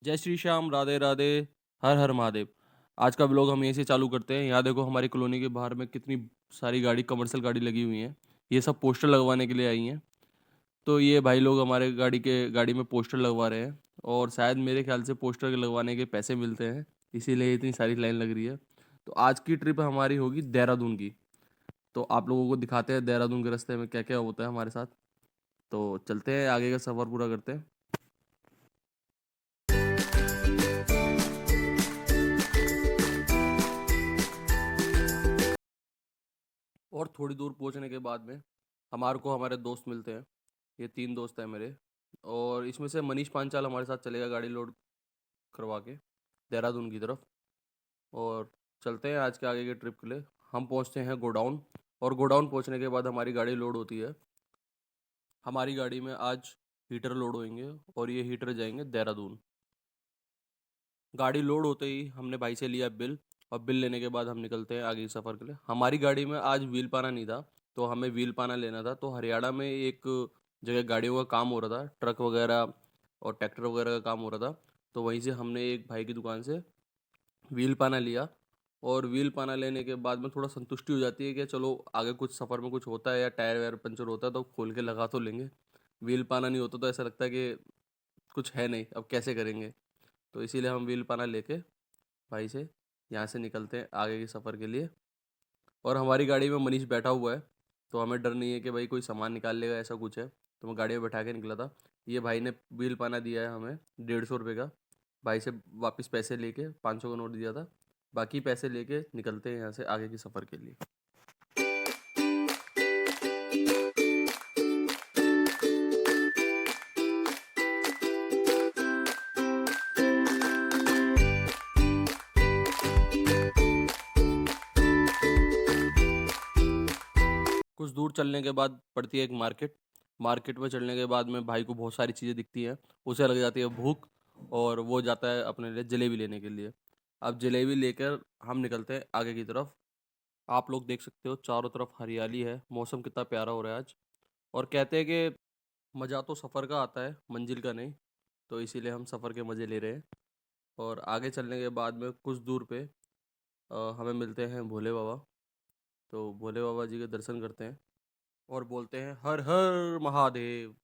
जय श्री श्याम, राधे राधे, हर हर महादेव। आज का व्लॉग हम यहीं से चालू करते हैं। यहाँ देखो हमारी कॉलोनी के बाहर में कितनी सारी गाड़ी, कमर्शियल गाड़ी लगी हुई हैं। ये सब पोस्टर लगवाने के लिए आई हैं। तो ये भाई लोग हमारे गाड़ी में पोस्टर लगवा रहे हैं, और शायद मेरे ख्याल से पोस्टर के लगवाने के पैसे मिलते हैं, इसीलिए इतनी सारी लाइन लग रही है। तो आज की ट्रिप हमारी होगी देहरादून की। तो आप लोगों को दिखाते हैं देहरादून के रास्ते में क्या क्या होता है हमारे साथ। तो चलते हैं, आगे का सफ़र पूरा करते हैं। और थोड़ी दूर पहुंचने के बाद में हमारे को हमारे दोस्त मिलते हैं। ये 3 दोस्त हैं मेरे, और इसमें से मनीष पांचाल हमारे साथ चलेगा गाड़ी लोड करवा के देहरादून की तरफ। और चलते हैं आज के आगे के ट्रिप के लिए। हम पहुंचते हैं गोडाउन, और गोडाउन पहुंचने के बाद हमारी गाड़ी लोड होती है। हमारी गाड़ी में आज हीटर लोड होंगे, और ये हीटर जाएंगे देहरादून। गाड़ी लोड होते ही हमने भाई से लिया बिल, और बिल लेने के बाद हम निकलते हैं आगे के सफ़र के लिए। हमारी गाड़ी में आज व्हील पाना नहीं था, तो हमें व्हील पाना लेना था। तो हरियाणा में एक जगह गाड़ियों का काम हो रहा था, ट्रक वगैरह और ट्रैक्टर वगैरह का काम हो रहा था। तो वहीं से हमने एक भाई की दुकान से व्हील पाना लिया। और व्हील पाना लेने के बाद में थोड़ा संतुष्टि हो जाती है कि चलो आगे कुछ सफ़र में कुछ होता है या टायर वायर पंचर होता है तो खोल के लगा तो लेंगे। व्हील पाना नहीं होता तो ऐसा लगता है कि कुछ है नहीं, अब कैसे करेंगे। तो इसीलिए हम व्हील पाना लेके भाई से यहाँ से निकलते हैं आगे के सफ़र के लिए। और हमारी गाड़ी में मनीष बैठा हुआ है, तो हमें डर नहीं है कि भाई कोई सामान निकाल लेगा, ऐसा कुछ है। तो मैं गाड़ी में बैठा के निकला था। ये भाई ने बिल पाना दिया है हमें 150 रुपये का। भाई से वापस पैसे लेके 500 का नोट दिया था। बाकी पैसे लेके निकलते हैं यहाँ से आगे के सफ़र के लिए। कुछ दूर चलने के बाद पड़ती है एक मार्केट। मार्केट में चलने के बाद में भाई को बहुत सारी चीज़ें दिखती हैं। उसे लग जाती है भूख, और वो जाता है अपने लिए जलेबी लेने के लिए। अब जलेबी लेकर हम निकलते हैं आगे की तरफ। आप लोग देख सकते हो चारों तरफ हरियाली है, मौसम कितना प्यारा हो रहा है आज। और कहते हैं कि मज़ा तो सफ़र का आता है, मंजिल का नहीं। तो इसीलिए हम सफ़र के मज़े ले रहे हैं। और आगे चलने के बाद में कुछ दूर पे हमें मिलते हैं भोले बाबा। तो भोले बाबा जी के दर्शन करते हैं और बोलते हैं हर हर महादेव।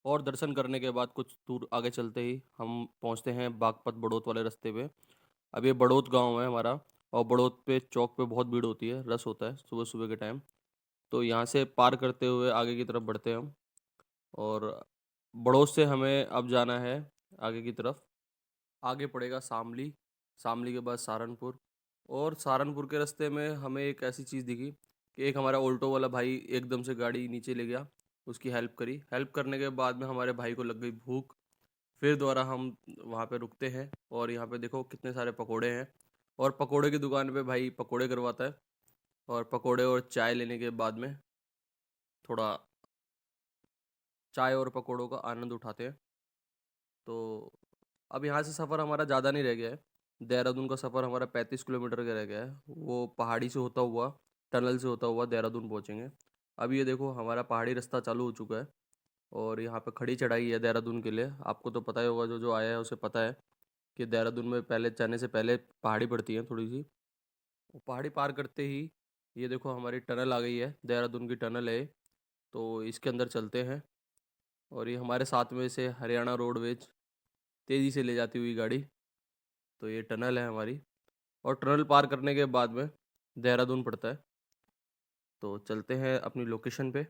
और दर्शन करने के बाद कुछ दूर आगे चलते ही हम पहुंचते हैं बागपत बड़ौत वाले रास्ते पे। अब ये बड़ौत गांव है हमारा, और बड़ौत पे चौक पे बहुत भीड़ होती है, रश होता है सुबह सुबह के टाइम। तो यहाँ से पार करते हुए आगे की तरफ बढ़ते हैं हम। और बड़ौत से हमें अब जाना है आगे की तरफ। आगे पड़ेगा शामली। शामली के बाद सहारनपुर। और सहारनपुर के रास्ते में हमें एक ऐसी चीज़ दिखी कि एक हमारा ऑल्टो वाला भाई एकदम से गाड़ी नीचे ले गया। उसकी हेल्प करी, हेल्प करने के बाद में हमारे भाई को लग गई भूख। फिर दोबारा हम वहाँ पे रुकते हैं, और यहाँ पे देखो कितने सारे पकोड़े हैं। और पकोड़े की दुकान पे भाई पकोड़े करवाता है। और पकोड़े और चाय लेने के बाद में थोड़ा चाय और पकोड़ों का आनंद उठाते हैं। तो अब यहाँ से सफ़र हमारा ज़्यादा नहीं रह गया है। देहरादून का सफ़र हमारा 35 किलोमीटर का रह गया है। वो पहाड़ी से होता हुआ, टनल से होता हुआ देहरादून पहुँचेंगे। अब ये देखो हमारा पहाड़ी रास्ता चालू हो चुका है, और यहाँ पे खड़ी चढ़ाई है देहरादून के लिए। आपको तो पता ही होगा, जो जो आया है उसे पता है कि देहरादून में पहले जाने से पहले पहाड़ी पड़ती है थोड़ी सी। वो पहाड़ी पार करते ही ये देखो हमारी टनल आ गई है, देहरादून की टनल है। तो इसके अंदर चलते हैं। और ये हमारे साथ में से हरियाणा रोडवेज तेज़ी से ले जाती हुई गाड़ी। तो ये टनल है हमारी, और टनल पार करने के बाद में देहरादून पड़ता है। तो चलते हैं अपनी लोकेशन पे।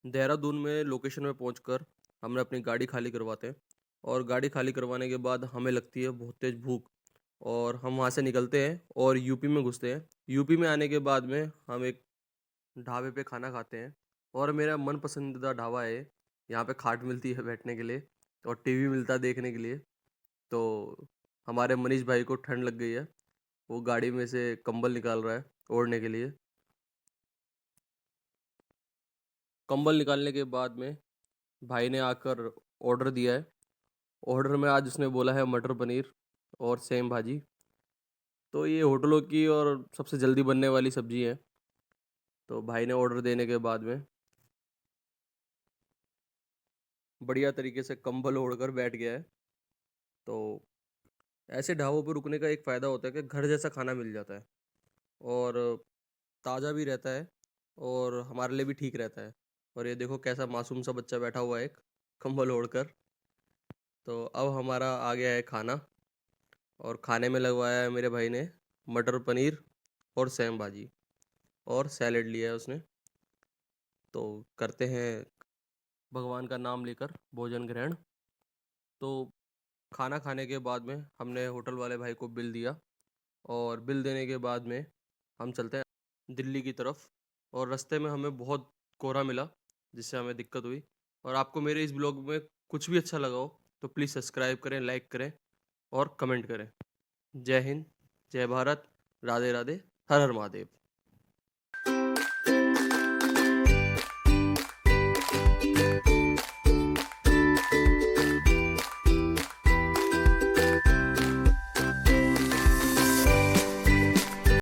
देहरादून में लोकेशन में पहुंचकर हमने अपनी गाड़ी खाली करवाते हैं। और गाड़ी खाली करवाने के बाद हमें लगती है बहुत तेज़ भूख, और हम वहाँ से निकलते हैं और यूपी में घुसते हैं। यूपी में आने के बाद में हम एक ढाबे पे खाना खाते हैं। और मेरा मन पसंदीदा ढाबा है। यहाँ पे खाट मिलती है बैठने के लिए, और टीवी मिलता है देखने के लिए। तो हमारे मनीष भाई को ठंड लग गई है। वो गाड़ी में से कंबल निकाल रहा है ओढ़ने के लिए। कंबल निकालने के बाद में भाई ने आकर ऑर्डर दिया है। ऑर्डर में आज उसने बोला है मटर पनीर और सेम भाजी। तो ये होटलों की और सबसे जल्दी बनने वाली सब्जी है। तो भाई ने ऑर्डर देने के बाद में बढ़िया तरीके से कंबल ओढ़कर बैठ गया है। तो ऐसे ढाबों पर रुकने का एक फ़ायदा होता है कि घर जैसा खाना मिल जाता है और ताज़ा भी रहता है और हमारे लिए भी ठीक रहता है। और ये देखो कैसा मासूम सा बच्चा बैठा हुआ है एक कंबल ओढ़कर। तो अब हमारा आ गया है खाना और खाने में लगवाया है मेरे भाई ने मटर पनीर और सेम भाजी और सैलेड लिया है उसने। तो करते हैं भगवान का नाम लेकर भोजन ग्रहण। तो खाना खाने के बाद में हमने होटल वाले भाई को बिल दिया और बिल देने के बाद में हम चलते हैं दिल्ली की तरफ। और रास्ते में हमें बहुत कोहरा मिला जिससे हमें दिक्कत हुई। और आपको मेरे इस ब्लॉग में कुछ भी अच्छा लगा हो तो प्लीज़ सब्सक्राइब करें, लाइक करें और कमेंट करें। जय हिंद, जय भारत, राधे राधे, हर हर महादेव।